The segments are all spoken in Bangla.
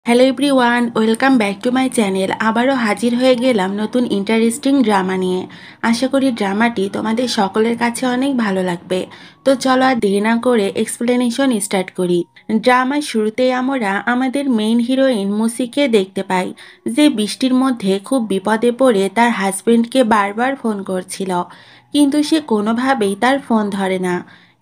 Hello everyone, welcome back to my channel. আবারও হাজির হয়ে গেলাম নতুন ইন্টারেস্টিং ড্রামা নিয়ে। আশা করি ড্রামাটি তোমাদের সকলের কাছে অনেক ভালো লাগবে। তো চলো আর দেরি না করে এক্সপ্লেনেশন স্টার্ট করি। ড্রামার শুরুতেই আমরা আমাদের মেইন হিরোইন মুসিকে দেখতে পাই, যে বৃষ্টির মধ্যে খুব বিপদে পড়ে তার হাজবেন্ডকে বারবার ফোন করছিল, কিন্তু সে কোনোভাবেই তার ফোন ধরে না।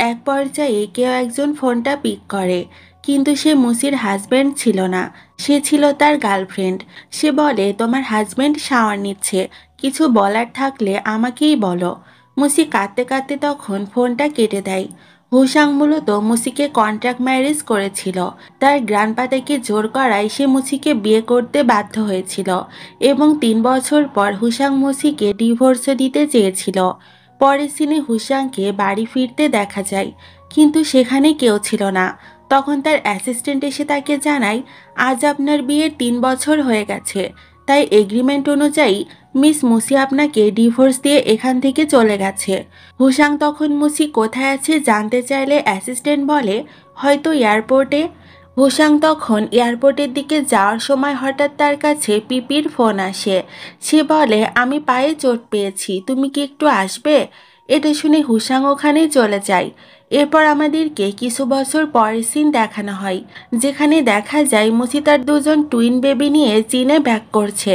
এক পর্যায়ে কেউ একজন ফোনটা পিক করে, কিন্তু সে মুসির হাজবেন্ড ছিল না, সে ছিল তার গার্লফ্রেন্ড। সে বলে, তোমার হাজবেন্ড শাওয়ার নিচ্ছে, কিছু বলার থাকলে আমাকেই বলো। মুসি কাঁদতে কাঁদতে তখন ফোনটা কেটে দেয়। হুসাং মূলত মুসিকে কন্ট্রাক্ট ম্যারেজ করেছিল, তার গ্র্যান্ডপা তাকে জোর করায় সে মুসিকে বিয়ে করতে বাধ্য হয়েছিল, এবং 3 বছর পর হুসাং মুসিকে ডিভোর্সও দিতে চেয়েছিল। পরের সিনে হুসাংকে বাড়ি ফিরতে দেখা যায়, কিন্তু সেখানে কেউ ছিল না। তখন তার অ্যাসিস্ট্যান্ট এসে তাকে জানায়, আজ আপনার বিয়ের 3 বছর হয়ে গেছে, তাই এগ্রিমেন্ট অনুযায়ী মিস মুসি আপনাকে ডিভোর্স দিয়ে এখান থেকে চলে গেছে। হুসাং তখন মুসি কোথায় আছে জানতে চাইলে অ্যাসিস্ট্যান্ট বলে, হয়তো এয়ারপোর্টে। হুসাং তখন এয়ারপোর্টের দিকে যাওয়ার সময় হঠাৎ তার কাছে পিপির ফোন আসে। সে বলে, আমি পায়ে চোট পেয়েছি, তুমি কি একটু আসবে? এটা শুনে হুসাং ওখানে চলে যায়। এরপর আমাদেরকে কিছু বছর পরের সিন দেখানো হয়, যেখানে দেখা যায় মুসি তার দুজন টুইন বেবি নিয়ে চীনে ব্যাক করছে।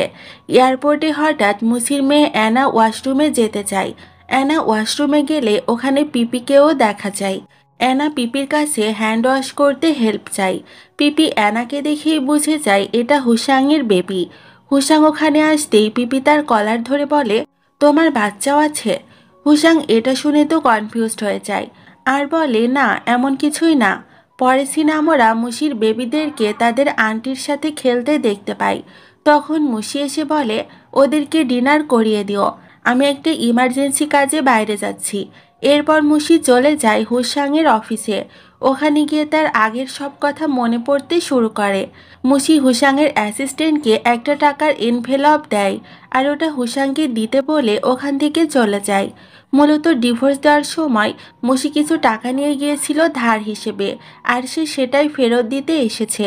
এয়ারপোর্টে হঠাৎ মুসির মেয়ে অ্যানা ওয়াশরুমে যেতে চায়। অ্যানা ওয়াশরুমে গেলে ওখানে পিপিকেও দেখা যায়। অ্যানা পিপির কাছে হ্যান্ড ওয়াশ করতে হেল্প চায়। পিপি অ্যানাকে দেখেই বুঝে যায় এটা হুসাংয়ের বেবি। হুসাং ওখানে আসতেই পিপি তার কলার ধরে বলে, তোমার বাচ্চাও আছে? হুসাং এটা শুনে তো কনফিউজড হয়ে যায়, আর বলে, না, এমন কিছুই না। পরে সিনে আমরা মুসির বেবিদেরকে তাদের আন্টির সাথে খেলতে দেখতে পাই। তখন মুসি এসে বলে, ওদেরকে ডিনার করিয়ে দিও, আমি একটা ইমার্জেন্সি কাজে বাইরে যাচ্ছি। এরপর মুসি চলে যায় হুসাংয়ের অফিসে। ওখানে গিয়ে তার আগের সব কথা মনে পড়তে শুরু করে। মুসি হুসাংয়ের অ্যাসিস্ট্যান্টকে একটা টাকার এনভেলপ দেয়, আর ওটা হুসাংকে দিতে বলে ওখান থেকে চলে যায়। মূলত ডিভোর্স দেওয়ার সময় মুসি কিছু টাকা নিয়ে গিয়েছিল ধার হিসেবে, আর সে সেটাই ফেরত দিতে এসেছে।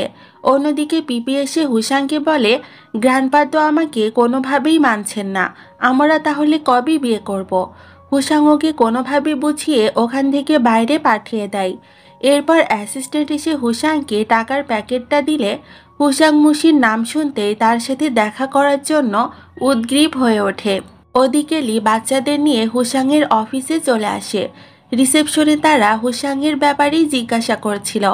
অন্যদিকে পিপি এসে হুসাংকে বলে, গ্র্যান্ডপা তো আমাকে কোনোভাবেই মানছেন না, আমরা তাহলে কবে বিয়ে করব? হুসাং ওকে কোনোভাবে বুঝিয়ে ওখান থেকে বাইরে পাঠিয়ে দেয়। এরপর অ্যাসিস্ট্যান্ট এসে হুসাংকে টাকার প্যাকেটটা দিলে হুসাং মুসির নাম শুনতেই তার সাথে দেখা করার জন্য উদগ্রীব হয়ে ওঠে। ওদিকে লি বাচ্চাদের নিয়ে হুসাংয়ের অফিসে চলে আসে। রিসেপশনে তারা হুসাংয়ের ব্যাপারেই জিজ্ঞাসা করছিল,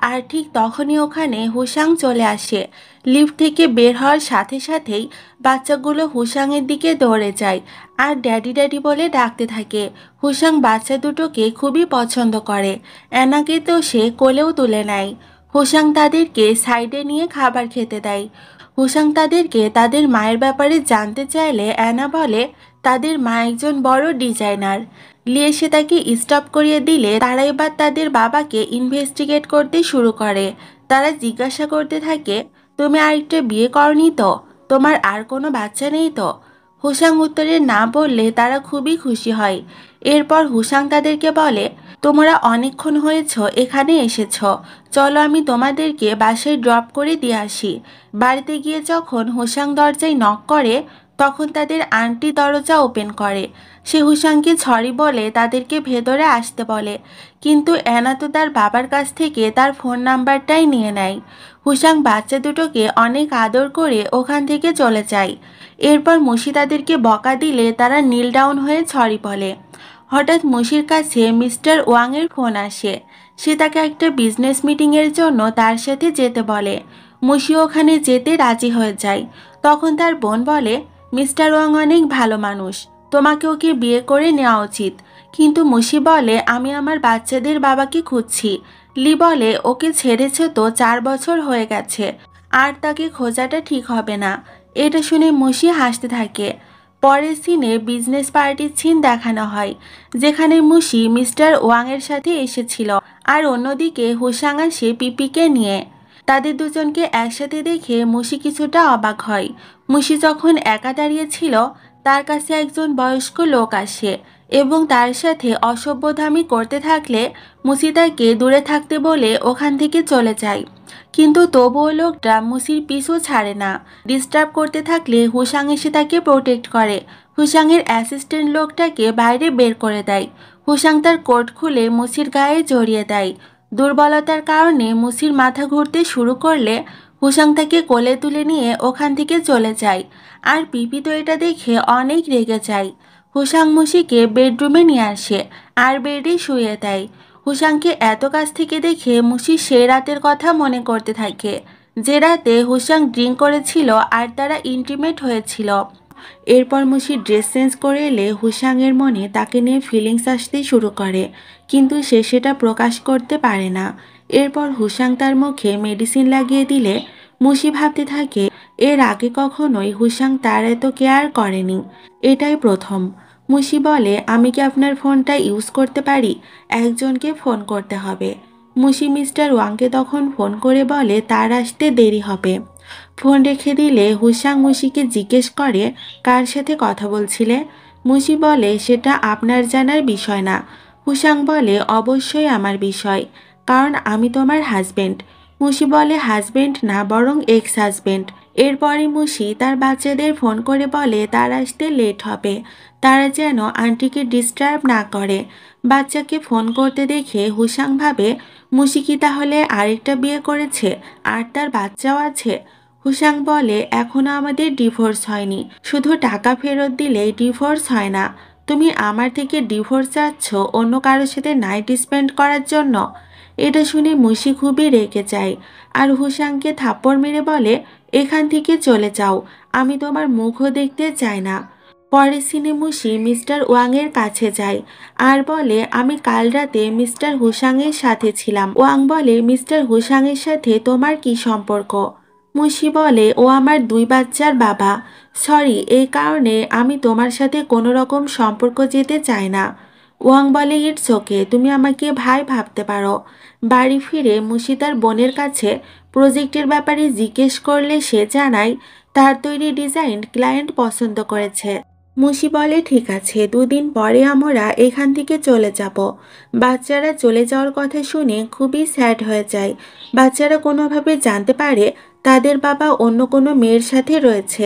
আর ঠিক তখনই ওখানে হুসাং চলে আসে। লিফট থেকে বের হওয়ার সাথে সাথেই বাচ্চাগুলো হুসাংয়ের দিকে দৌড়ে যায়, আর ড্যাডি ড্যাডি বলে ডাকতে থাকে। হুসাং বাচ্চা দুটোকে খুবই পছন্দ করে, অ্যানাকে তো সে কোলেও তুলে নেয়। হুসাং তাদেরকে সাইডে নিয়ে খাবার খেতে দেয়। হুসাং তাদেরকে তাদের মায়ের ব্যাপারে জানতে চাইলে অ্যানা বলে, তাদের মা একজন বড় ডিজাইনার। লি এসে তাকে স্টপ করিয়ে দিলে তারা এবার তাদের বাবাকে ইনভেস্টিগেট করতে শুরু করে। তারা জিজ্ঞাসা করতে থাকে, তুমি আরেকটা বিয়ে করনি তো? তোমার আর কোনো বাচ্চা নেই তো? হুসাং উত্তরে না বললে তারা খুবই খুশি হয়। এরপর হুসাং তাদেরকে বলে, তোমরা অনেকক্ষণ হয়েছ এখানে এসেছ, চলো আমি তোমাদেরকে বাসায় ড্রপ করে দিয়ে আসি। বাড়িতে গিয়ে যখন হুসাং দরজায় নক করে, তখন তাদের আন্টি দরজা ওপেন করে। সে হুসাংকে সরি বলে তাদেরকে ভেতরে আসতে বলে, কিন্তু অ্যানা তো তার বাবার কাছ থেকে তার ফোন নাম্বারটাই নিয়ে নেয়। হুসাং বাচ্চা দুটোকে অনেক আদর করে ওখান থেকে চলে যায়। এরপর মুসি তাদেরকে বকা দিলে তারা নীল ডাউন হয়ে সরি বলে। হঠাৎ মুসির কাছে মিস্টার ওয়াংয়ের ফোন আসে। সে তাকে একটা বিজনেস মিটিংয়ের জন্য তার সাথে যেতে বলে। মুসি ওখানে যেতে রাজি হয়ে যায়। তখন তার বোন বলে, মিস্টার ওয়াং অনেক ভালো মানুষ, তোমাকে ওকে বিয়ে করে নেওয়া উচিত। কিন্তু মুসি বলে, আমি আমার বাচ্চাদের বাবাকে খুঁজছি। লি বলে, ওকে ছেড়েছে তো 4 বছর হয়ে গেছে, আর তাকে খোঁজাটা ঠিক হবে না। এটা শুনে মুসি হাসতে থাকে। পরের সিনে বিজনেস পার্টির সিন দেখানো হয়, যেখানে মুসি মিস্টার ওয়াংয়ের সাথে এসেছিল, আর অন্যদিকে হুসাং আসে পিপিকে নিয়ে। তাদের দুজনকে একসাথে দেখে মুসি কিছুটা অবাক হয়। মুসি যখন একা দাঁড়িয়ে ছিল, তার কাছে একজন বয়স্ক লোক আসে এবং তার সাথে অসভ্যতামি করতে থাকলে মুসি তাকে দূরে থাকতে বলে ওখান থেকে চলে যায়। কিন্তু তবুও লোকটা মুসির পিছু ছাড়ে না। ডিস্টার্ব করতে থাকলে হুসাং এসে তাকে প্রোটেক্ট করে। হুসাংয়ের অ্যাসিস্ট্যান্ট লোকটাকে বাইরে বের করে দেয়। হুসাং তার কোট খুলে মুসির গায়ে জড়িয়ে দেয়। দুর্বলতার কারণে মুসির মাথা ঘুরতে শুরু করলে হুসাং তাকে কোলে তুলে নিয়ে ওখান থেকে চলে যায়। আর পিপি তো এটা দেখে অনেক রেগে যায়। হুসাং মুসিকে বেডরুমে নিয়ে আসে আর বেডে শুয়ে দেয়। হুসাংকে এত কাছ থেকে দেখে মুসি সে রাতের কথা মনে করতে থাকে, যে রাতে হুসাং ড্রিঙ্ক করেছিল আর তারা ইন্টিমেট হয়েছিল। এরপর মুসি ড্রেস চেঞ্জ করে এলে হুসাংয়ের মনে তাকে নিয়ে ফিলিংস আসতে শুরু করে, কিন্তু সে সেটা প্রকাশ করতে পারে না। এরপর হুসাং তার মুখে মেডিসিন লাগিয়ে দিলে মুসি ভাবতে থাকে এর আগে কখনোই হুসাং তার এত কেয়ার করেনি, এটাই প্রথম। মুসি বলে, আমি কি আপনার ফোনটা ইউজ করতে পারি? একজনকে ফোন করতে হবে। মুসি মিস্টার ওয়াংকে তখন ফোন করে বলে তার আসতে দেরি হবে। ফোন রেখে দিলে হুসাং মুসিকে জিজ্ঞেস করে, কার সাথে কথা বলছিলে? মুসি বলে, সেটা আপনার জানার বিষয় না। হুসাং বলে, অবশ্যই আমার বিষয়, কারণ আমি তোমার হাজবেন্ড। মুসি বলে, হাজবেন্ড না, বরং এক্স হাজবেন্ড। এরপরে মুসি তার বাচ্চাদের ফোন করে বলে তার আসতে লেট হবে, তারা যেন আন্টিকে ডিস্টার্ব না করে। বাচ্চাকে ফোন করতে দেখে হুসাং ভাবে মুসি কি তাহলে আরেকটা বিয়ে করেছে আর তার বাচ্চাও আছে? হুসাং বলে, এখনো আমাদের ডিভোর্স হয়নি, শুধু টাকা ফেরত দিলেই ডিভোর্স হয় না। তুমি আমার থেকে ডিভোর্স চাচ্ছ অন্য কারোর সাথে নাইট স্পেন্ড করার জন্য? এটা শুনে মুসি খুবই রেগে যায় আর হুসাংকে থাপ্পড় মেরে বলে, এখান থেকে চলে যাও, আমি তোমার মুখও দেখতে চাই না। পরের সিনে মুসি মিস্টার ওয়াংয়ের কাছে যায় আর বলে, আমি কাল রাতে মিস্টার হুসাংয়ের সাথে ছিলাম। ওয়াং বলে, মিস্টার হুসাংয়ের সাথে তোমার কি সম্পর্ক? মুসি বলে, ও আমার 2 বাচ্চার বাবা। সরি, এই কারণে আমি তোমার সাথে কোনো রকম সম্পর্ক যেতে চাই না। ওয়াং বলে, ইটস ওকে, তুমি আমাকে ভাই ভাবতে পারো। বাড়ি ফিরে মুসি তার বোনের কাছে প্রজেক্টের ব্যাপারে জিজ্ঞেস করলে সে জানায় তার তৈরি ডিজাইন ক্লায়েন্ট পছন্দ করেছে। মুসি বলে, ঠিক আছে, 2 দিন পরে আমরা এখান থেকে চলে যাব। বাচ্চারা চলে যাওয়ার কথা শুনে খুবই স্যাড হয়ে যায়। বাচ্চারা কোনোভাবে জানতে পারে তাদের বাবা অন্য কোনো মেয়ের সাথে রয়েছে,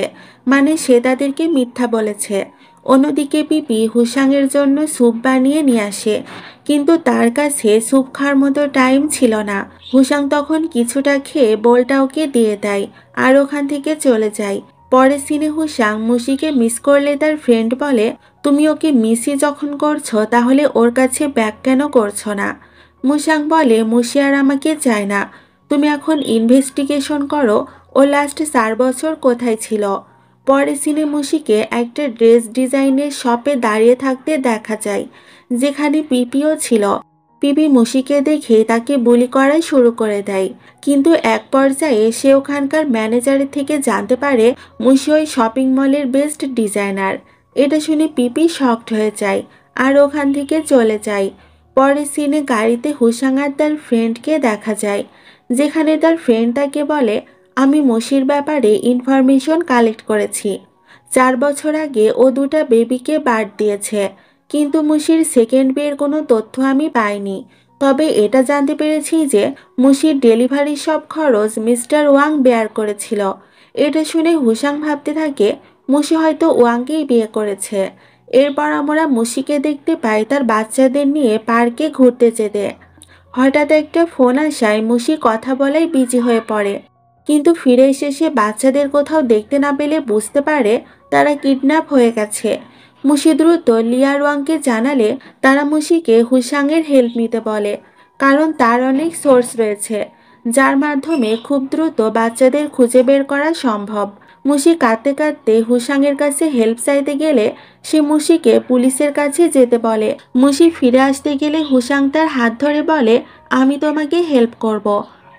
মানে সে তাদেরকে মিথ্যা বলেছে। অন্যদিকে পিপি হুসাংয়ের জন্য স্যুপ বানিয়ে নিয়ে আসে, কিন্তু তার কাছে স্যুপ খাওয়ার মতো টাইম ছিল না। হুসাং তখন কিছুটা খেয়ে বোলটা ওকে দিয়ে দেয় আর ওখান থেকে চলে যায়। পরের সিনে হুসাং মুসিকে মিস করলে তার ফ্রেন্ড বলে, তুমি ওকে মিসই যখন করছো তাহলে ওর কাছে ব্যাক কেন করছো না? মুসাং বলে, মুসি আর আমাকে চায় না, তুমি এখন ইনভেস্টিগেশন করো ও লাস্ট 4 বছর কোথায় ছিল। পরের সিনে মুসিকে একটা ড্রেস ডিজাইনের শপে দাঁড়িয়ে থাকতে দেখা যায়, যেখানে পিপিও ছিল। পিপি মুসিকে দেখে তাকে বুলি করা শুরু করে দেয়, কিন্তু এক পর্যায়ে সে ওখানকার ম্যানেজারের থেকে জানতে পারে মুসি ওই শপিং মলের বেস্ট ডিজাইনার। এটা শুনে পিপি শকড হয়ে যায় আর ওখান থেকে চলে যায়। পরের সিনে গাড়িতে হুসাং আর তার ফ্রেন্ডকে দেখা যায়, যেখানে তার ফ্রেন্ড তাকে বলে, আমি মুসির ব্যাপারে ইনফরমেশন কালেক্ট করেছি। 4 বছর আগে ও 2টা বেবিকে বার্থ দিয়েছে, কিন্তু মুসির সেকেন্ড বিয়ের কোনো তথ্য আমি পাইনি। তবে এটা জানতে পেরেছি যে মুসির ডেলিভারির সব খরচ মিস্টার ওয়াং বেয়ার করেছিল। এটা শুনে হুসাং ভাবতে থাকে মুসি হয়তো ওয়াংকেই বিয়ে করেছে। এরপর আমরা মুসিকে দেখতে পাই তার বাচ্চাদের নিয়ে পার্কে ঘুরতে যেতে। হঠাৎ একটা ফোন আসায় মুসি কথা বলায় বিজি হয়ে পড়ে, কিন্তু ফিরে এসে সে বাচ্চাদের কোথাও দেখতে না পেলে বুঝতে পারে তারা কিডন্যাপ হয়ে গেছে। মুসি দ্রুত লিয়ার ওয়াংকে জানালে তারা মুসিকে হুসাংয়ের হেল্প নিতে বলে, কারণ তার অনেক সোর্স রয়েছে যার মাধ্যমে খুব দ্রুত বাচ্চাদের খুঁজে বের করা সম্ভব। মুসি কাঁদতে কাঁদতে হুসাংয়ের কাছে হেল্প চাইতে গেলে সে মুসিকে পুলিশের কাছে যেতে বলে। মুসি ফিরে আসতে গেলে হুসাং তার হাত ধরে বলে, আমি তোমাকে হেল্প করব,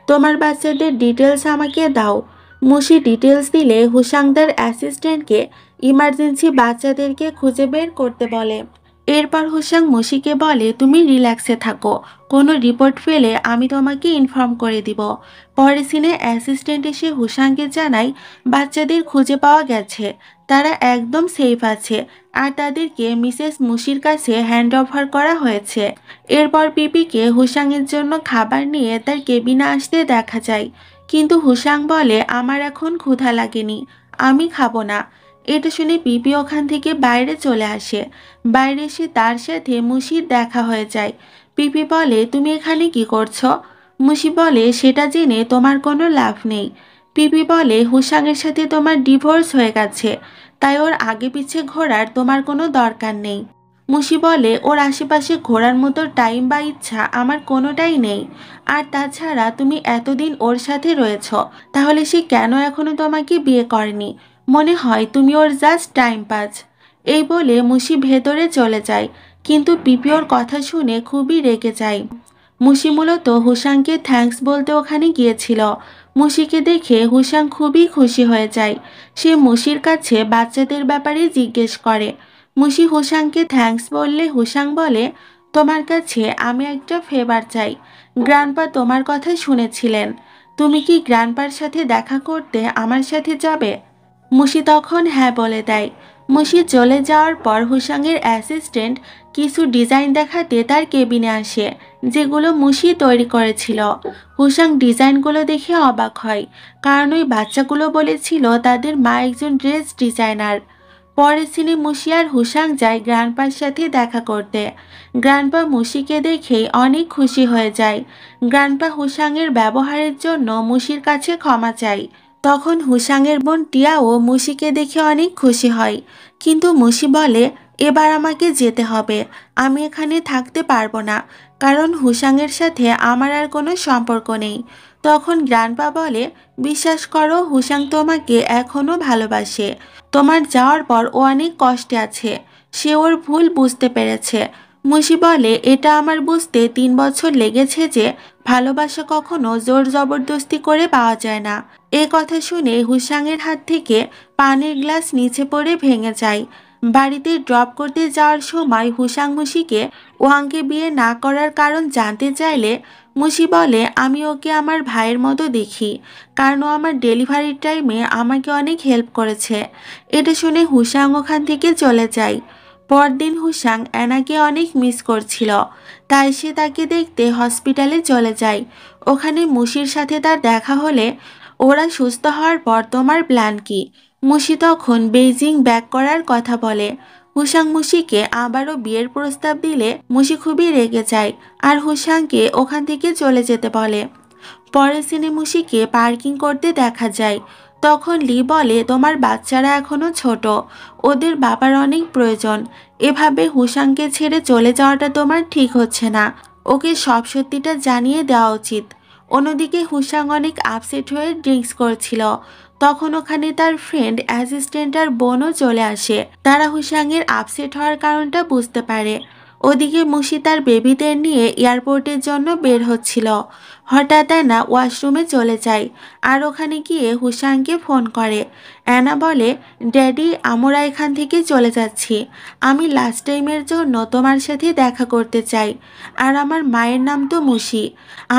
তোমার বাচ্চাদের ডিটেলস আমাকে দাও। মুসি ডিটেলস দিলে হুসাং তার অ্যাসিস্ট্যান্টকে ইমার্জেন্সি বাচ্চাদেরকে খুঁজে বের করতে বলে। এরপর হুসাং মুশিকে বলে, তুমি রিল্যাক্সে থাকো, কোনো রিপোর্ট পেলে আমি তোমাকে ইনফর্ম করে দিব। পরের সিনে অ্যাসিস্ট্যান্ট এসে হুসাংকে জানায় বাচ্চাদের খুঁজে পাওয়া গেছে, তারা একদম সেফ আছে আর তাদেরকে মিসেস মুশির কাছে হ্যান্ড ওভার করা হয়েছে। এরপর পিপিকে হুসাংয়ের জন্য খাবার নিয়ে তার কেবিনে আসতে দেখা যায়, কিন্তু হুসাং বলে আমার এখন ক্ষুধা লাগেনি, আমি খাবো না। এটা শুনে পিপি ওখান থেকে বাইরে চলে আসে। বাইরে এসে তার সাথে মুশির দেখা হয়ে যায়। পিপি বলে, তুমি এখানে কি করছো? মুশি বলে, সেটা জেনে তোমার কোনো লাভ নেই। পিপি বলে, হুসাংয়ের সাথে তোমার ডিভোর্স হয়ে গেছে, তাই ওর আগে পিছে ঘোরার তোমার কোনো দরকার নেই। মুশি বলে, ওর আশেপাশে ঘোরার মতো টাইম বা ইচ্ছা আমার কোনোটাই নেই। আর তাছাড়া তুমি এতদিন ওর সাথে রয়েছ, তাহলে সে কেন এখনো তোমাকে বিয়ে করেনি? মনে হয় তুমি ওর জাস্ট টাইম পাস। এই বলে মুশি ভেতরে চলে যায়, কিন্তু পিপি ওর কথা শুনে খুবই রেগে যায়। মুশি মূলত হুসাংকে থ্যাঙ্কস বলতে ওখানে গিয়েছিল। মুশিকে দেখে হুসাং খুবই খুশি হয়ে যায়। সে মুশির কাছে বাচ্চাদের ব্যাপারে জিজ্ঞেস করে। মুশি হুসাংকে থ্যাঙ্কস বললে হুসাং বলে, তোমার কাছে আমি একটা ফেভার চাই। গ্র্যান্ডপা তোমার কথা শুনেছিলেন, তুমি কি গ্র্যান্ডপার সাথে দেখা করতে আমার সাথে যাবে? মুশি তখন হ্যাঁ বলে দেয়। মুশি চলে যাওয়ার পর হুসাংয়ের অ্যাসিস্ট্যান্ট কিছু ডিজাইন দেখাতে তার কেবিনে আসে, যেগুলো মুশি তৈরি করেছিল। হুসাং ডিজাইনগুলো দেখে অবাক হয়, কারণ ওই বাচ্চাগুলো বলেছিল তাদের মা একজন ড্রেস ডিজাইনার। পরের সিনে মুশি আর হুসাং যায় গ্র্যান্ডপার সাথে দেখা করতে। গ্র্যান্ডপা মুশিকে দেখেই অনেক খুশি হয়ে যায়। গ্র্যান্ডপা হুসাংয়ের ব্যবহারের জন্য মুশির কাছে ক্ষমা চায়। তখন হুসাংয়ের বোন টিয়াও মুশিকে দেখে অনেক খুশি হয়, কিন্তু মুশি বলে, এবার আমাকে যেতে হবে, আমি এখানে থাকতে পারবো না, কারণ হুসাংয়ের সাথে আমার আর কোনো সম্পর্ক নেই। তখন গ্র্যান্ডপা বলে, বিশ্বাস করো হুসাং তোমাকে এখনো ভালোবাসে, তোমার যাওয়ার পর ও অনেক কষ্টে আছে, সে ওর ভুল বুঝতে পেরেছে। মুশি বলে, এটা আমার বুঝতে 3 বছর লেগেছে যে ভালোবাসা কখনো জোর জবরদস্তি করে পাওয়া যায় না। এ কথা শুনে হুসাংয়ের হাত থেকে পানির গ্লাস নিচে পড়ে ভেঙে যায়। বাড়িতে ড্রপ করতে যাওয়ার সময় হুসাং মুশিকে ওয়াংকে বিয়ে না করার কারণ জানতে চাইলে মুশি বলে, আমি ওকে আমার ভাইয়ের মতো দেখি, কারণ ও আমার ডেলিভারির টাইমে আমাকে অনেক হেল্প করেছে। এটা শুনে হুসাং ওখান থেকে চলে যায়। পরদিন হুসাং অ্যানাকে অনেক মিস করছিল, তাই সে তাকে দেখতে হসপিটালে চলে যায়। ওখানে মুশির সাথে তার দেখা হলে, ওরা সুস্থ হওয়ার পর তোমার প্ল্যান কি? মুশি তখন বেইজিং ব্যাক করার কথা বলে। হুসাং মুশিকে আবারও বিয়ের প্রস্তাব দিলে মুশি খুবই রেগে যায় আর হুসাংকে ওখান থেকে চলে যেতে বলে। পরের সিনে মুশিকে পার্কিং করতে দেখা যায়। তখন লি বলে, তোমার বাচ্চারা এখনো ছোট, ওদের বাবার অনেক প্রয়োজন, এভাবে হুসাংকে ছেড়ে চলে যাওয়াটা তোমার ঠিক হচ্ছে না, ওকে সব সত্যিটা জানিয়ে দেওয়া উচিত। অন্যদিকে হুসাং অনেক আপসেট হয়ে ড্রিঙ্কস করছিল। তখন ওখানে তার ফ্রেন্ড অ্যাসিস্ট্যান্ট আর বোনও চলে আসে। তারা হুসাংয়ের আপসেট হওয়ার কারণটা বুঝতে পারে। ওদিকে মুশি তার বেবিদের নিয়ে এয়ারপোর্টের জন্য বের হচ্ছিল। হঠাৎ অ্যানা ওয়াশরুমে চলে যায় আর ওখানে গিয়ে হুসাংকে ফোন করে। অ্যানা বলে, ড্যাডি আমরা এখান থেকে চলে যাচ্ছি, আমি লাস্ট টাইমের জন্য তোমার সাথে দেখা করতে চাই, আর আমার মায়ের নাম তো মুশি,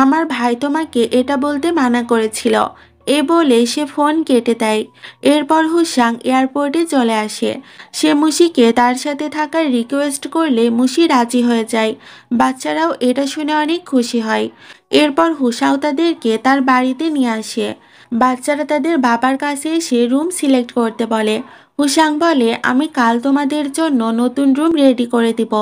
আমার ভাই তোমাকে এটা বলতে মানা করেছিল। এ বলে সে ফোন কেটে দেয়। এরপর হুসাং এয়ারপোর্টে চলে আসে। সে মুশিকে তার সাথে থাকার রিকোয়েস্ট করলে মুশি রাজি হয়ে যায়। বাচ্চারাও এটা শুনে অনেক খুশি হয়। এরপর হুসাও তাদেরকে তার বাড়িতে নিয়ে আসে। বাচ্চারা তাদের বাবার কাছে এসে রুম সিলেক্ট করতে বলে। হুসাং বলে, আমি কাল তোমাদের জন্য নতুন রুম রেডি করে দিব।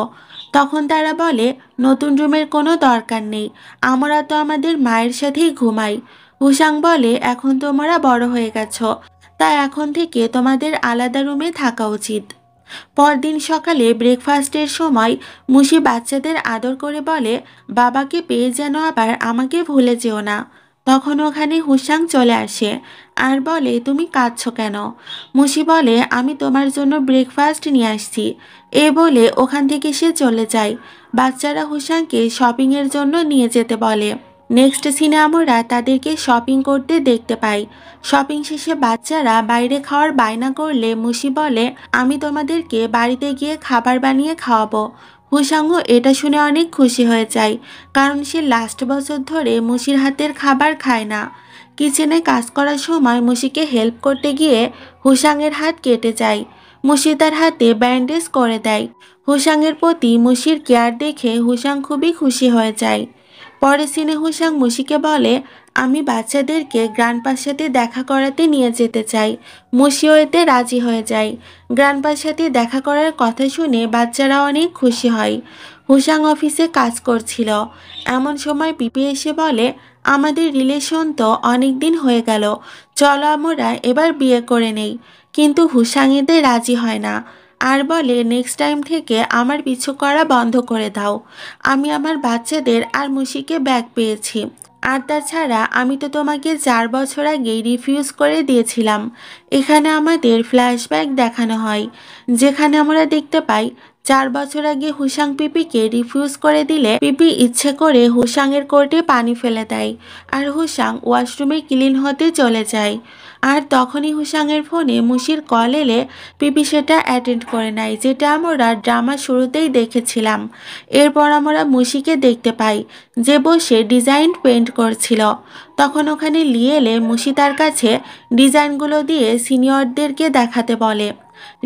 তখন তারা বলে, নতুন রুমের কোনো দরকার নেই, আমরা তো আমাদের মায়ের সাথেই ঘুমাই। হুসাং বলে, এখন তোমরা বড় হয়ে গেছো, তাই এখন থেকে তোমাদের আলাদা রুমে থাকা উচিত। পরদিন সকালে ব্রেকফাস্টের সময় মুশি বাচ্চাদের আদর করে বলে, বাবাকে পেয়ে যেন আবার আমাকে ভুলে যেও না। তখন ওখানে হুসাং চলে আসে আর বলে, তুমি কাঁদছো কেন? মুশি বলে, আমি তোমার জন্য ব্রেকফাস্ট নিয়ে আসছি। এ বলে ওখান থেকে সে চলে যায়। বাচ্চারা হুসাংকে শপিংয়ের জন্য নিয়ে যেতে বলে। নেক্সট সিনে আমরা তাদেরকে শপিং করতে দেখতে পাই। শপিং শেষে বাচ্চারা বাইরে খাওয়ার বায়না করলে মুশি বলে, আমি তোমাদেরকে বাড়িতে গিয়ে খাবার বানিয়ে খাওয়াবো। হুসাংও এটা শুনে অনেক খুশি হয়ে যায়, কারণ সে লাস্ট বছর ধরে মুশির হাতের খাবার খায় না। কিচেনে কাজ করার সময় মুশিকে হেল্প করতে গিয়ে হুসাংয়ের হাত কেটে যায়। মুশি তার হাতে ব্যান্ডেজ করে দেয়। হুসাংয়ের প্রতি মুশির কেয়ার দেখে হুসাং খুবই খুশি হয়ে যায়। পরে সিনে হুসাং মুশিকে বলে, আমি বাচ্চাদেরকে গ্র্যান্ডপার সাথে দেখা করাতে নিয়ে যেতে চাই। মুশিও এতে রাজি হয়ে যায়। গ্র্যান্ডপার সাথে দেখা করার কথা শুনে বাচ্চারা অনেক খুশি হয়। হুসাং অফিসে কাজ করছিল। এমন সময় পিপি এসে বলে, আমাদের রিলেশন তো অনেক দিন হয়ে গেল, চলো আমরা এবার বিয়ে করে নেই। কিন্তু হুসাং এতে রাজি হয় না, আর বলে, নেক্সট টাইম থেকে আমার পিছু করা বন্ধ করে দাও। আমি আমার বাচ্চাদের আর মুশিকে ব্যাগ পেয়েছি। আর তাছাড়া আমি তো তোমাকে 4 বছর আগেই রিফিউজ করে দিয়েছিলাম। এখানে আমাদের ফ্ল্যাশব্যাক দেখানো হয়, যেখানে আমরা দেখতে পাই 4 বছর আগে হুসাং পিপিকে রিফিউজ করে দিলে পিপি ইচ্ছে করে হুসাংয়ের কোর্টে পানি ফেলে দেয়, আর হুসাং ওয়াশরুমে ক্লিন হতে চলে যায়। আর তখনই হুসাংয়ের ফোনে মুশির কল এলে পিপি সেটা অ্যাটেন্ড করে নেয়, যেটা আমরা ড্রামা শুরুতেই দেখেছিলাম। এরপর আমরা মুশিকে দেখতে পাই, যে বসে ডিজাইন পেন্ট করছিল। তখন ওখানে লিয়েলে মুশি তার কাছে ডিজাইনগুলো দিয়ে সিনিয়রদেরকে দেখাতে বলে।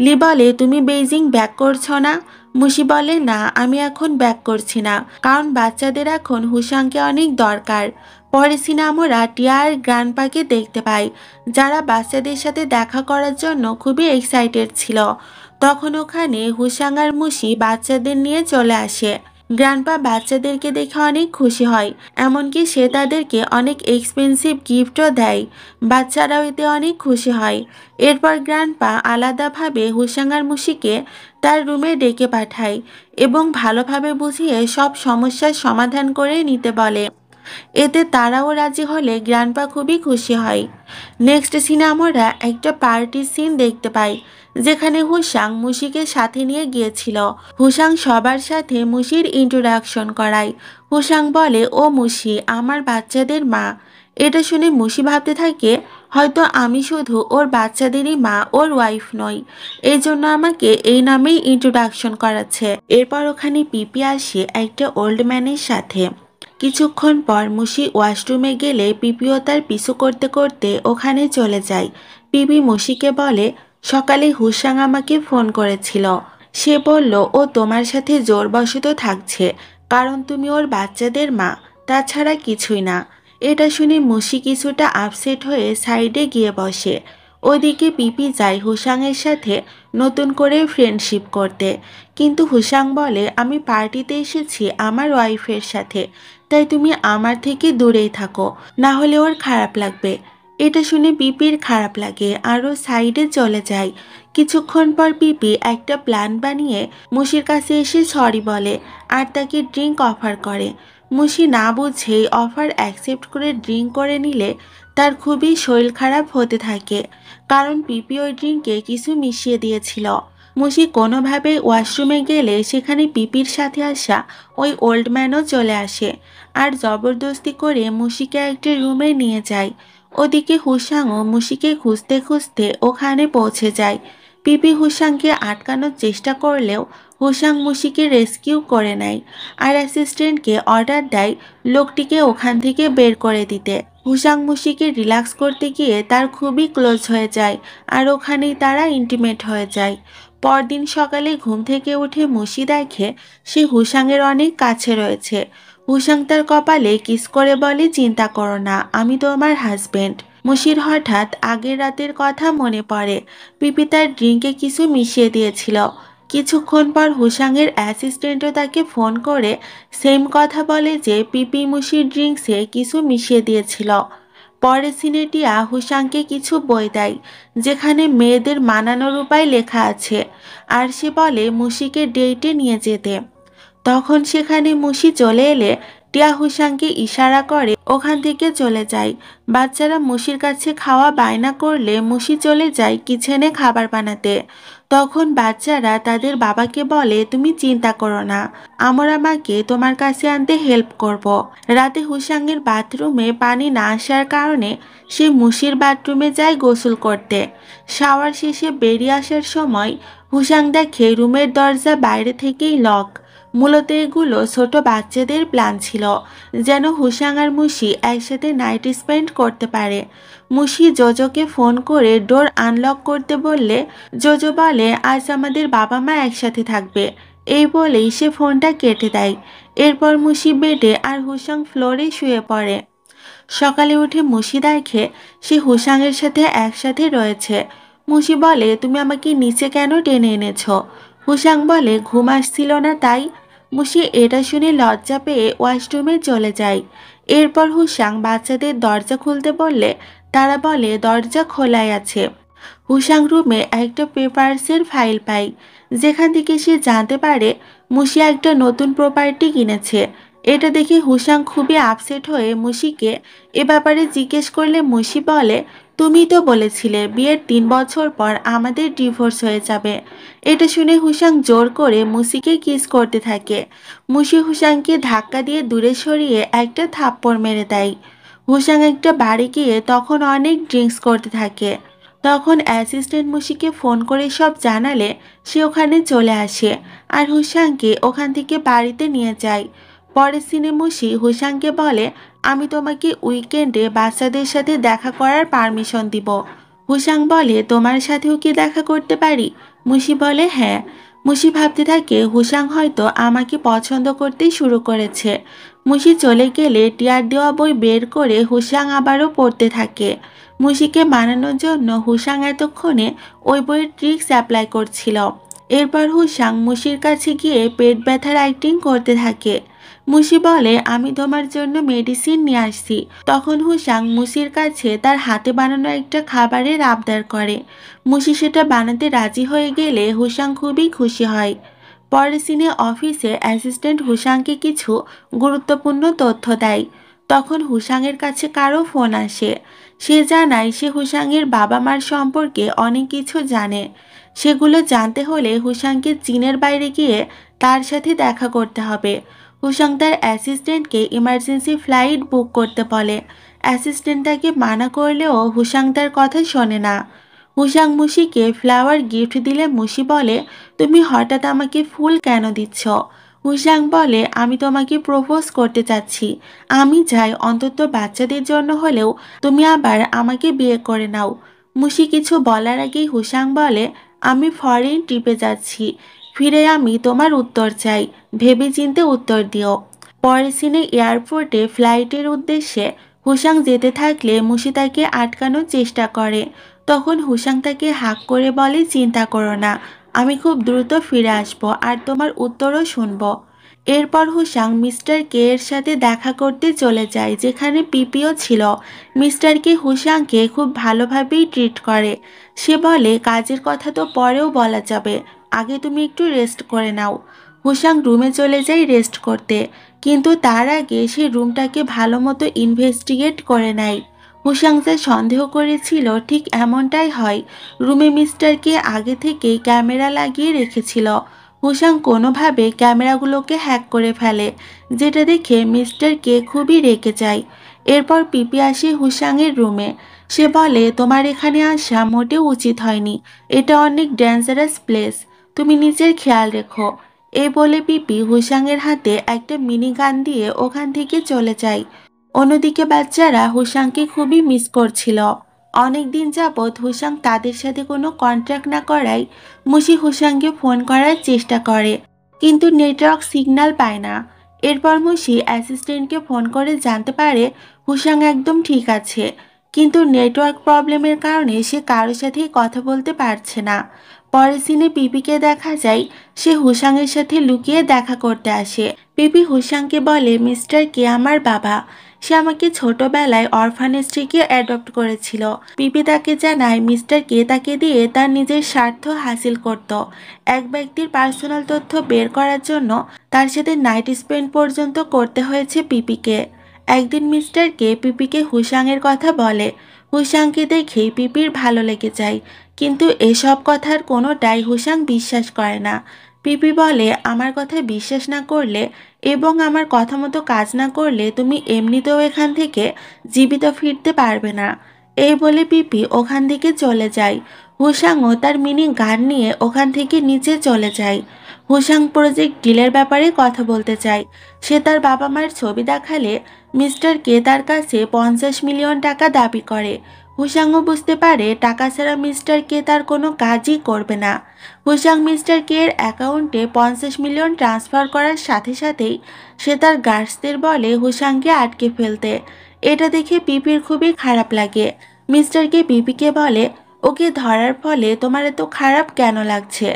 লি বলে, তুমি বেইজিং ব্যাক করছো না? মুশি বলে, না, আমি এখন ব্যাক করছি না, কারণ বাচ্চাদের এখন হুসাংকে অনেক দরকার। পরে সিনে আমরা টিয়া আর গ্র্যান্ডপাকে দেখতে পাই, যারা বাচ্চাদের সাথে দেখা করার জন্য খুবই এক্সাইটেড ছিল। তখন ওখানে হুসাং আর মুশি বাচ্চাদের নিয়ে চলে আসে। গ্র্যান্ডপা বাচ্চাদেরকে দেখে অনেক খুশি হয়, এমনকি সে তাদেরকে অনেক এক্সপেন্সিভ গিফটও দেয়। বাচ্চারাও এতে অনেক খুশি হয়। এরপর গ্র্যান্ডপা আলাদাভাবে হুসাং আর মুশিকে তার রুমে ডেকে পাঠায় এবং ভালোভাবে বুঝিয়ে সব সমস্যার সমাধান করে নিতে বলে। এতে তারাও রাজি হলে গ্র্যান্ডপা খুবই খুশি হয়। নেক্সট সিনে আমরা একটা পার্টির সিন দেখতে পাই, যেখানে হুসাং মুশিকে সাথে নিয়ে গিয়েছিল। হুসাং সবার সাথে মুশির ইন্ট্রোডাকশন করায়। হুসাং বলে, ও মুশি আমার বাচ্চাদের মা। এটা শুনে মুশি ভাবতে থাকে, হয়তো আমি শুধু ওর বাচ্চাদেরই মা, ওর ওয়াইফ নই, এই জন্য আমাকে এই নামেই ইন্ট্রোডাকশন করাচ্ছে। এরপর ওখানে পিপি আসে একটা ওল্ড ম্যানের সাথে। কিছুক্ষণ পর মুশি ওয়াশরুমে গেলে পিপিও তার পিছু করতে করতে ওখানে চলে যায়। পিপি মুশিকে বলে, সকালে হুসাং আমাকে ফোন করেছিল। সে বলল ও তোমার সাথে জোরবশত থাকছে, কারণ তুমি ওর বাচ্চাদের মা, তাছাড়া কিছুই না। এটা শুনে মুশি কিছুটা আপসেট হয়ে সাইডে গিয়ে বসে। ওদিকে পিপি যায় হুসাংয়ের সাথে নতুন করে ফ্রেন্ডশিপ করতে, কিন্তু হুসাং বলে, আমি পার্টিতে এসেছি আমার ওয়াইফের সাথে, তাই তুমি আমার থেকে দূরেই থাকো, না হলে ওর খারাপ লাগবে। এটা শুনে পিপির খারাপ লাগে আর ও সাইডে চলে যায়। কিছুক্ষণ পর পিপি একটা প্ল্যান বানিয়ে মুশির কাছে এসে সরি বলে আর তাকে ড্রিঙ্ক অফার করে। মুশি না বুঝেই অফার অ্যাকসেপ্ট করে ড্রিঙ্ক করে নিলে তার খুবই শরীর খারাপ হতে থাকে, কারণ পিপি ওই ড্রিঙ্কে কিছু মিশিয়ে দিয়েছিল। মুশি কোনোভাবে ওয়াশরুমে গেলে সেখানে পিপির সাথে আসা ওই ওল্ড ম্যানও চলে আসে আর জবরদস্তি করে মুশিকে একটা রুমে নিয়ে যায়। ওদিকে হুসাংও মুশিকে খুঁজতে খুঁজতে ওখানে পৌঁছে যায়। পিপি হুসাংকে আটকানোর চেষ্টা করলেও হুসাং মুশিকে রেস্কিউ করে নেয় আর অ্যাসিস্ট্যান্টকে অর্ডার দেয় লোকটিকে ওখান থেকে বের করে দিতে। হুসাং মুশিকে রিল্যাক্স করতে গিয়ে তার খুবই ক্লোজ হয়ে যায় আর ওখানেই তারা ইন্টিমেট হয়ে যায়। পরদিন সকালে ঘুম থেকে উঠে মুশি দেখে সে হুসাংয়ের অনেক কাছে রয়েছে। হুসাং তার কপালে কিস করে বলে, চিন্তা করো না, আমি তো আমার হাজবেন্ড। মুশির হঠাৎ আগের রাতের কথা মনে পড়ে। পিপি তার ড্রিঙ্কে কিছু মিশিয়ে দিয়েছিল। কিছুক্ষণ পর হুসাংয়ের অ্যাসিস্ট্যান্টও তাকে ফোন করে সেম কথা বলে যে পিপি মুশির ড্রিঙ্কসে কিছু মিশিয়ে দিয়েছিল। পরে সিনেটিয়া হুসাংকে কিছু বই দেয়, যেখানে মেয়েদের মানানোর উপায় লেখা আছে, আর সে বলে মুশিকে ডেটে নিয়ে যেতে। তখন সেখানে মুশি চলে এলে টিয়া হুসাংকে ইশারা করে ওখান থেকে চলে যায়। বাচ্চারা মুশির কাছে খাওয়া বায়না করলে মুশি চলে যায় কিচেনে খাবার বানাতে। তখন বাচ্চারা তাদের বাবাকে বলে, তুমি চিন্তা করো না, আমরা মাকে তোমার কাছে আনতে হেল্প করব। রাতে হুসাংয়ের বাথরুমে পানি না আসার কারণে সে মুশির বাথরুমে যায় গোসল করতে। শাওয়ার শেষে বেরিয়ে আসার সময় হুসাং দেখে রুমের দরজা বাইরে থেকেই লক। মূলত এগুলো ছোট বাচ্চাদের প্ল্যান ছিল, যেন হুসাং আর মুশি একসাথে নাইট স্পেন্ড করতে পারে। মুশি জোজোকে ফোন করে ডোর আনলক করতে বললে জোজো বলে, আজ আমাদের বাবা মা একসাথে থাকবে। এই বলেই সে ফোনটা কেটে দেয়। এরপর মুশি বেডে আর হুসাং ফ্লোরে শুয়ে পড়ে। সকালে উঠে মুশি দেখে সে হুসাংয়ের সাথে একসাথে রয়েছে। মুশি বলে, তুমি আমাকে নিচে কেন টেনে এনেছো? হুসাং বলে, ঘুম আসছিল না তাই। মুশি এটা শুনে লজ্জা পেয়ে ওয়াশরুমে চলে যায়। এরপর হুসাং বাচ্চাদের দরজা খুলতে বললে তারা বলে দরজা খোলাই আছে। হুসাং রুমে একটা পেপারসের ফাইল পায়, যেখান থেকে সে জানতে পারে মুশি একটা নতুন প্রপার্টি কিনেছে। এটা দেখে হুসাং খুবই আপসেট হয়ে মুশিকে এ ব্যাপারে জিজ্ঞেস করলে মুশি বলে, তুমি তো বলেছিলে বিয়ের 3 বছর পর আমাদের ডিভোর্স হয়ে যাবে। এটা শুনে হুসাং জোর করে মুশিকে কিস করতে থাকে। মুশি হুসাংকে ধাক্কা দিয়ে দূরে সরিয়ে একটা থাপ্পড় মেরে দেয়। হুসাং একটা বাড়ি গিয়ে তখন অনেক ড্রিঙ্কস করতে থাকে। তখন অ্যাসিস্ট্যান্ট মুশিকে ফোন করে সব জানালে সে ওখানে চলে আসে আর হুসাংকে ওখান থেকে বাড়িতে নিয়ে যায়। পরের সিনে মুশি হুসাংকে বলে, আমি তোমাকে উইকেন্ডে বাচ্চাদের সাথে দেখা করার পারমিশন দিব। হুসাং বলে, তোমার সাথেও কি দেখা করতে পারি? মুশি বলে, হ্যাঁ। মুশি ভাবতে থাকে হুসাং হয়তো আমাকে পছন্দ করতে শুরু করেছে। মুশি চলে গেলে টিয়ার দেওয়া বই বের করে হুসাং আবারও পড়তে থাকে। মুশিকে মানানোর জন্য হুসাং এতক্ষণে ওই বইয়ের ট্রিক্স অ্যাপ্লাই করছিল। এরপর হুসাং মুশির কাছে গিয়ে পেট ব্যথার অ্যাক্টিং করতে থাকে। মুশি বলে, আমি তোমার জন্য মেডিসিন নিয়ে আসছি। তখন হুসাং মুশির কাছে তার হাতে বানানো একটা খাবারের আবদার করে। মুশি সেটা বানাতে রাজি হয়ে গেলে হুসাং খুবই খুশি হয়। পরের সিনে অফিসে অ্যাসিস্ট্যান্ট হুসাংকে কিছু গুরুত্বপূর্ণ তথ্য দেয়। তখন হুসাংয়ের কাছে কারো ফোন আসে। সে জানায় সে হুসাংয়ের বাবা মার সম্পর্কে অনেক কিছু জানে। সেগুলো জানতে হলে হুসাংকে চীনের বাইরে গিয়ে তার সাথে দেখা করতে হবে। হুসাং তার অ্যাসিস্ট্যান্টকে ইমার্জেন্সি ফ্লাইট বুক করতে বলে। অ্যাসিস্ট্যান্ট তাকে মানা করলেও হুসাং তার কথা শোনে না। হুসাং মুশিকে ফ্লাওয়ার গিফট দিলে মুশি বলে, তুমি হঠাৎ আমাকে ফুল কেন দিচ্ছ? হুসাং বলে, আমি তোমাকে প্রপোজ করতে চাচ্ছি। আমি চাই অন্তত বাচ্চাদের জন্য হলেও তুমি আবার আমাকে বিয়ে করে নাও। মুশি কিছু বলার আগেই হুসাং বলে, আমি ফরেন ট্রিপে যাচ্ছি, ফিরে আমি তোমার উত্তর চাই, ভেবেচিন্তে উত্তর দিও। পরের সিনে এয়ারপোর্টে ফ্লাইটের উদ্দেশ্যে হুসাং যেতে থাকলে মুশি তাকে আটকানোর চেষ্টা করে। তখন হুসাং তাকে হাঁক করে বলে, চিন্তা করো না, আমি খুব দ্রুত ফিরে আসবো আর তোমার উত্তরও শুনবো। এরপর হুসাং মিস্টার কে এর সাথে দেখা করতে চলে যায়, যেখানে পিপিও ছিল। মিস্টার কে হুসাংকে খুব ভালোভাবেই ট্রিট করে। সে বলে, কাজের কথা তো পরেও বলা যাবে, আগে তুমি একটু রেস্ট করে নাও। হুসাং রুমে চলে যায় রেস্ট করতে, কিন্তু তার আগে সে রুমটাকে ভালো মতো ইনভেস্টিগেট করে নেয়। হুসাং যা সন্দেহ করেছিল ঠিক এমনটাই হয়। রুমে মিস্টার কে আগে থেকেই ক্যামেরা লাগিয়ে রেখেছিল। হুসাং কোনোভাবে ক্যামেরাগুলোকে হ্যাক করে ফেলে, যেটা দেখে মিস্টার কে খুবই রেগে যায়। এরপর পিপি আসে হুসাংয়ের রুমে। সে বলে, তোমার এখানে আসা মোটেও উচিত হয়নি, এটা অনেক ডেঞ্জারাস প্লেস, তুমি নিজের খেয়াল রেখো। এই বলে পিপি হুসাংয়ের হাতে একটা মিনি গান দিয়ে ওখান থেকে চলে যায়। অন্যদিকে বাচ্চারা হুসাংকে খুবই মিস করছিল। অনেক দিন যাবৎ হুসাং তাদের সাথে কোনো কন্ট্যাক্ট না করায় মুশি হুসাংকে ফোন করার চেষ্টা করে, কিন্তু নেটওয়ার্ক সিগন্যাল পায় না। এরপর মুশি অ্যাসিস্ট্যান্টকে ফোন করে জানতে পারে হুসাং একদম ঠিক আছে, কিন্তু নেটওয়ার্ক প্রবলেমের কারণে সে কারোর সাথেই কথা বলতে পারছে না। পরের সিনে পিপিকে দেখা যায় সে হুসাংয়ের সাথে লুকিয়ে দেখা করতে আসে। পিপি হুসাংকে বলে, মিস্টার কে আমার বাবা। সে আমাকে ছোটবেলায় অরফানেজ থেকে অ্যাডপ্ট করেছিল। পিপি তাকে জানায় মিস্টার কে তাকে দিয়ে তার নিজের স্বার্থ হাসিল করত। এক ব্যক্তির পার্সোনাল তথ্য বের করার জন্য তার সাথে নাইট স্পেন্ড পর্যন্ত করতে হয়েছে পিপিকে। একদিন মিস্টার কে পিপিকে হুসাংয়ের কথা বলে। হুসাংকে দেখেই পিপির ভালো লেগে যায়, কিন্তু এসব কথার কোনোটাই হুসাং বিশ্বাস করে না। পিপি বলে, আমার কথা বিশ্বাস না করলে এবং আমার কথা মতো কাজ না করলে তুমি এমনিতেও এখান থেকে জীবিত ফিরতে পারবে না। এই বলে পিপি ওখান থেকে চলে যায়। হুসাংও তার মিনি গান নিয়ে ওখান থেকে নিচে চলে যায়। হুসাং প্রজেক্ট ডিলের ব্যাপারে কথা বলতে চায়। সে তার বাবা মায়ের ছবি দেখালে মিস্টার কে তার কাছে 50 মিলিয়ন টাকা দাবি করে। হুসাংও বুঝতে পারে টাকা ছাড়া মিস্টার কে তার কোনো কাজই করবে না। হুসাং মিস্টার কে এর অ্যাকাউন্টে 50 মিলিয়ন ট্রান্সফার করার সাথে সাথেই সে তার গার্ডসদের বলে হুসাংকে আটকে ফেলতে। এটা দেখে পিপির খুবই খারাপ লাগে। মিস্টার কে পিপিকে বলে, ওকে ধরার ফলে তোমার এত খারাপ কেন লাগছে?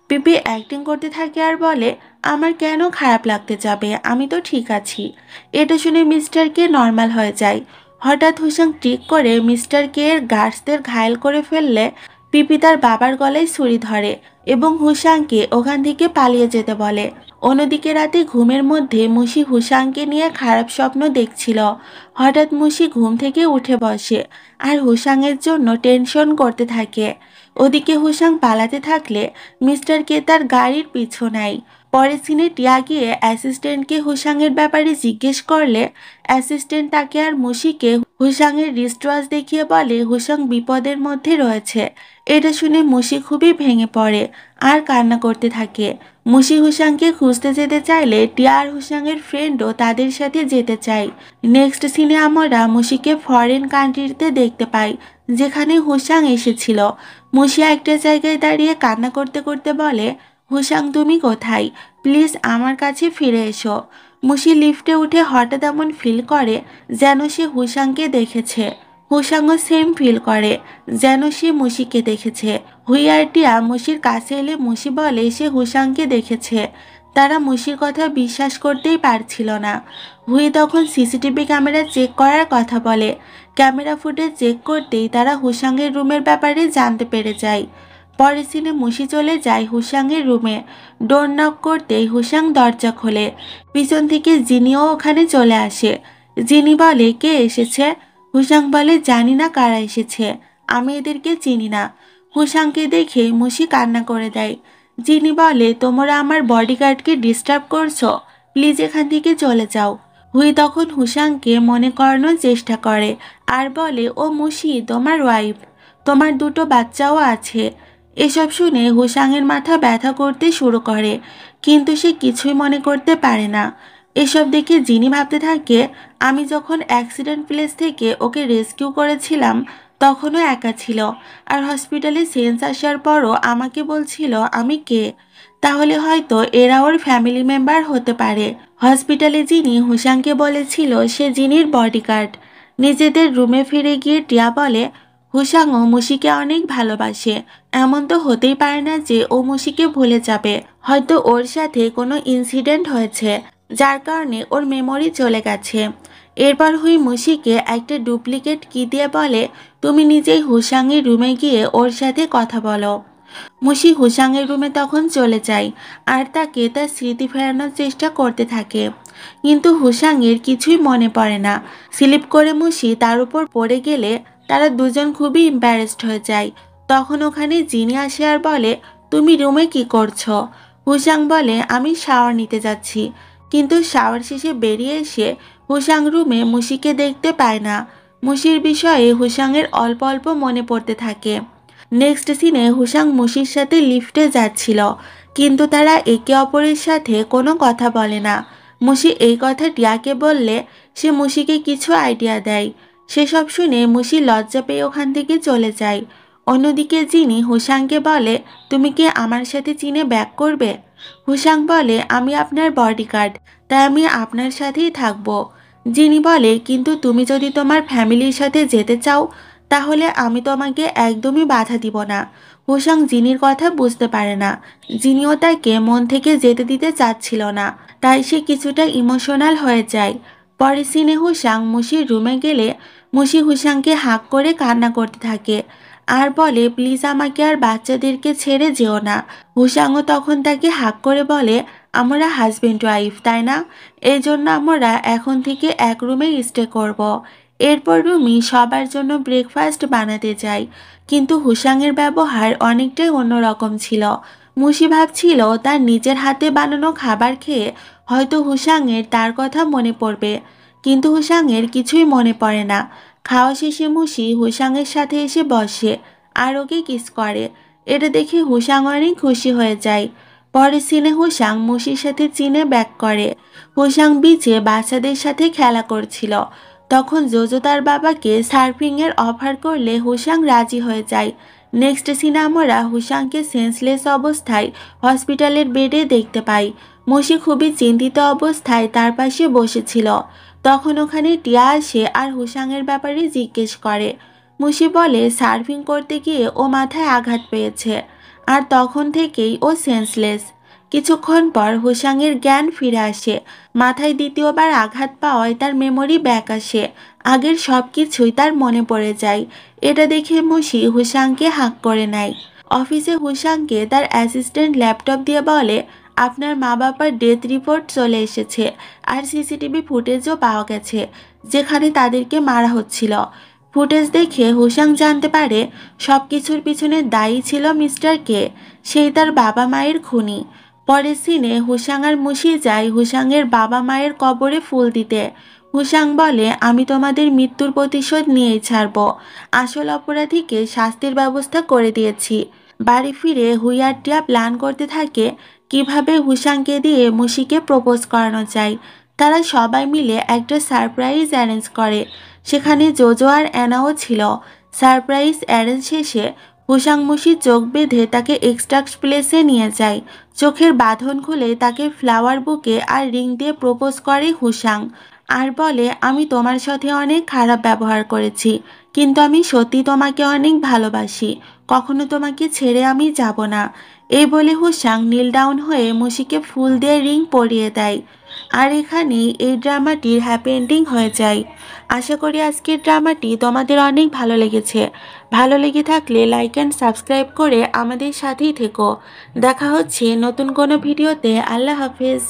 পিপি অ্যাক্টিং করতে থাকে আর বলে, আমার কেন খারাপ লাগতে যাবে, আমি তো ঠিক আছি। এটা শুনে মিস্টার কে নর্মাল হয়ে যায়। হঠাৎ হুসাং ট্রিক করে মিস্টার কে এর গার্ডসদের ঘায়েল করে ফেললে পিপি তার বাবার গলায় ছুরি ধরে এবং হুসাংকে ওখান থেকে পালিয়ে যেতে বলে। অন্যদিকে রাতে ঘুমের মধ্যে মুশি হুসাংকে নিয়ে খারাপ স্বপ্ন দেখছিল। হঠাৎ মুশি ঘুম থেকে উঠে বসে আর হুসাংয়ের জন্য টেনশন করতে থাকে। ওদিকে হুসাং পালাতে থাকলে মিস্টার কে তার গাড়ির পিছু নেয়। পরের সিনে টিয়া গিয়ে অ্যাসিস্ট্যান্টকে হুসাংয়ের ব্যাপারে জিজ্ঞেস করলে অ্যাসিস্ট্যান্ট তাকে আর মুশিকে হুসাংয়ের রিস্টওয়াচ দেখিয়ে বলে হুসাং বিপদের মধ্যে রয়েছে। এটা শুনে মুশি খুবই ভেঙে পড়ে আর কান্না করতে থাকে। মুশি হুসাংকে খুঁজতে যেতে চাইলে টিয়া আর হুসাংয়ের ফ্রেন্ডও তাদের সাথে যেতে চায়। নেক্সট সিনে আমরা মুশিকে ফরেন কান্ট্রিতে দেখতে পাই, যেখানে হুসাং এসেছিল। মুশি একটা জায়গায় দাঁড়িয়ে কান্না করতে করতে বলে, হুসাং তুমি কোথায়? প্লিজ আমার কাছে ফিরে এসো। মুশি লিফটে উঠে হঠাৎ এমন ফিল করে যেন সে হুসাংকে দেখেছে। হুসাংও সেম ফিল করে যেন সে মুশিকে দেখেছে। হুই আর টিয়া মুশির কাছে এলে মুশি বলে সে হুসাংকে দেখেছে। তারা মুশির কথা বিশ্বাস করতেই পারছিল না। হুই তখন সিসিটিভি ক্যামেরা চেক করার কথা বলে। ক্যামেরা ফুটেজ চেক করতেই তারা হুসাংয়ের রুমের ব্যাপারে জানতে পেরে যায়। পরের সিনে মুশি চলে যায় হুসাংয়ের রুমে। ডোর নক করতেই হুসাং দরজা খোলে। পিছন থেকে জিনিও ওখানে চলে আসে। জিনি বলে, কে এসেছে? হুসাং বলে, জানি না কারা এসেছে, আমি এদেরকে চিনি না। হুসাংকে দেখে মুশি কান্না করে দেয়। জিনি বলে, তোমরা আমার বডিগার্ডকে ডিস্টার্ব করছো, প্লিজ এখান থেকে চলে যাও। হুই তখন হুসাংকে মনে করানোর চেষ্টা করে আর বলে, ও মুশি তোমার ওয়াইফ, তোমার দুটো বাচ্চাও আছে। এসব শুনে হুসাংয়ের মাথা ব্যথা করতে শুরু করে, কিন্তু সে কিছুই মনে করতে পারে না। এসব দেখে জিনি ভাবতে থাকে, আমি যখন অ্যাক্সিডেন্ট প্লেস থেকে ওকে রেস্কিউ করেছিলাম তখনও একা ছিল, আর হসপিটালে সেন্স আসার পরও আমাকে বলছিল আমি কে। তাহলে হয়তো এরা ওর ফ্যামিলি মেম্বার হতে পারে। হসপিটালে জিনি হুসাংকে বলেছিল সে জিনির বডিগার্ড। নিজেদের রুমে ফিরে গিয়ে টিয়া বলে, হুসাংও মুশিকে অনেক ভালোবাসে, এমন তো হতেই পারে না যে ও মুশিকে ভুলে যাবে। হয়তো ওর সাথে কোনো ইনসিডেন্ট হয়েছে যার কারণে ওর মেমোরি চলে গেছে। এরপর হুই মুশিকে একটা ডুপ্লিকেট কি দিয়ে বলে, তুমি নিজেই হুসাংয়ের রুমে গিয়ে ওর সাথে কথা বলো। মুশি হুসাংয়ের রুমে তখন চলে যায় আর তাকে তার স্মৃতি ফেরানোর চেষ্টা করতে থাকে, কিন্তু হুসাংয়ের কিছুই মনে পড়ে না। স্লিপ করে মুশি তার উপর পড়ে গেলে তারা দুজন খুবই এম্বারেসড হয়ে যায়। তখন ওখানে জিনি আসে আর বলে, তুমি রুমে কি করছো? হুসাং বলে, আমি শাওয়ার নিতে যাচ্ছি। কিন্তু শাওয়ার শেষে বেরিয়ে এসে হুসাং রুমে মুশিকে দেখতে পায় না। মুশির বিষয়ে হুসাংয়ের অল্প অল্প মনে পড়তে থাকে। নেক্সট সিনে হুসাং মুশির সাথে লিফটে যাচ্ছিল, কিন্তু তারা একে অপরের সাথে কোনো কথা বলে না। মুশি এই কথা টিয়াকে বললে সে মুশিকে কিছু আইডিয়া দেয়। সেসব শুনে মুশি লজ্জা পেয়ে ওখান থেকে চলে যায়। অন্যদিকে জিনি হুসাংকে বলে, তুমি কি আমার সাথে চীনে ব্যাক করবে? হুসাং বলে, আমি আপনার বডিগার্ড, তাই আমি আপনার সাথেই থাকবো। জিনি বলে, কিন্তু তুমি যদি তোমার ফ্যামিলির সাথে যেতে চাও তাহলে আমি তোমাকে একদমই বাধা দিব না। হুসাং জিনির কথা বুঝতে পারে না। জিনিও তাকে মন থেকে যেতে দিতে চাচ্ছিল না, তাই সে কিছুটা ইমোশনাল হয়ে যায়। পরে সিনে হুসাং মুশির রুমে গেলে মুশি হুসাংকে হাঁক করে কান্না করতে থাকে আর বলে, প্লিজ আমাকে আর বাচ্চাদেরকে ছেড়ে যেও না। হুসাংও তখন তাকে হাঁক করে বলে, আমরা হাজবেন্ড ওয়াইফ তাই না, এই জন্য আমরা এখন থেকে এক রুমেই স্টে করব। এরপর রুমি সবার জন্য ব্রেকফাস্ট বানাতে যায়, কিন্তু হুসাংয়ের ব্যবহার অনেকটাই অন্যরকম ছিল। মুশি ভাবছিল তার নিজের হাতে বানানো খাবার খেয়ে হয়তো হুসাংয়ের তার কথা মনে পড়বে, কিন্তু হুসাংয়ের কিছুই মনে পড়ে না। খাওয়া শেষে মুশি হুসাংয়ের সাথে এসে বসে আর ওকে কিস করে। এটা দেখে হুসাং অনেক খুশি হয়ে যায়। পরে সিনে হুসাং মুশির সাথে চীনে ব্যাক করে। হুসাং বিচে বাচ্চাদের সাথে খেলা করছিল, তখন জোজো তার বাবাকে সার্ফিংয়ের অফার করলে হুসাং রাজি হয়ে যায়। নেক্সট সিনে আমরা হুসাংকে সেন্সলেস অবস্থায় হসপিটালের বেডে দেখতে পাই। মুশি খুবই চিন্তিত অবস্থায় তার পাশে বসেছিল। তখন ওখানে টিয়া আসে আর হুসাংয়ের ব্যাপারে জিজ্ঞেস করে। মুশি বলে সার্ফিং করতে গিয়ে ও মাথায় আঘাত পেয়েছে আর তখন থেকেই ও সেন্সলেস। কিছুক্ষণ পর হুসাংয়ের জ্ঞান ফিরে আসে। মাথায় দ্বিতীয়বার আঘাত পাওয়ায় তার মেমোরি ব্যাক আসে, আগের সব কিছুই তার মনে পড়ে যায়। এটা দেখে মুশি হুসাংকে হাঁক করে নেয়। অফিসে হুসাংকে তার অ্যাসিস্ট্যান্ট ল্যাপটপ দিয়ে বলে, আপনার মা বাবার ডেথ রিপোর্ট চলে এসেছে আর সিসিটিভি ফুটেজও পাওয়া গেছে যেখানে তাদেরকে মারা হচ্ছিল। ফুটেজ দেখে হুসাং জানতে পারে সব কিছুর পিছনে দায়ী ছিল মিস্টার কে, সেই তার বাবা মায়ের খুনি। পরের সিনে হুসাং আর মুশি যায় হুসাংয়ের বাবা মায়ের কবরে ফুল দিতে। হুসাং বলে, আমি তোমাদের মৃত্যুর প্রতিশোধ নিয়েই ছাড়ব, আসল অপরাধীকে শাস্তির ব্যবস্থা করে দিয়েছি। বাড়ি ফিরে হুই আর টিয়া প্ল্যান করতে থাকে কিভাবে হুসাংকে দিয়ে মুশিকে প্রপোজ করানো যায়। তারা সবাই মিলে একটা সারপ্রাইজ অ্যারেঞ্জ করে, সেখানে জোজো আর অ্যানাও ছিল। সারপ্রাইজ অ্যারেঞ্জ শেষে হুসাং মুশির চোখ বেঁধে তাকে এক্সট্রাক্ট প্লেসে নিয়ে যায়। চোখের বাঁধন খুলে তাকে ফ্লাওয়ার বুকে আর রিং দিয়ে প্রপোজ করে হুসাং আর বলে, আমি তোমার সাথে অনেক খারাপ ব্যবহার করেছি, কিন্তু আমি সত্যি তোমাকে অনেক ভালোবাসি, কখনো তোমাকে ছেড়ে আমি যাব না। এই বলে হুসাং নীল ডাউন হয়ে মুশিকে ফুল দিয়ে রিং পরিয়ে দেয়। আর এখানেই এই ড্রামাটির হ্যাপি এন্ডিং হয়ে যায়। আশা করি আজকের ড্রামাটি তোমাদের অনেক ভালো লেগেছে। ভালো লেগে থাকলে লাইক অ্যান্ড সাবস্ক্রাইব করে আমাদের সাথেই থেকো। দেখা হচ্ছে নতুন কোনো ভিডিওতে। আল্লাহ হাফেজ।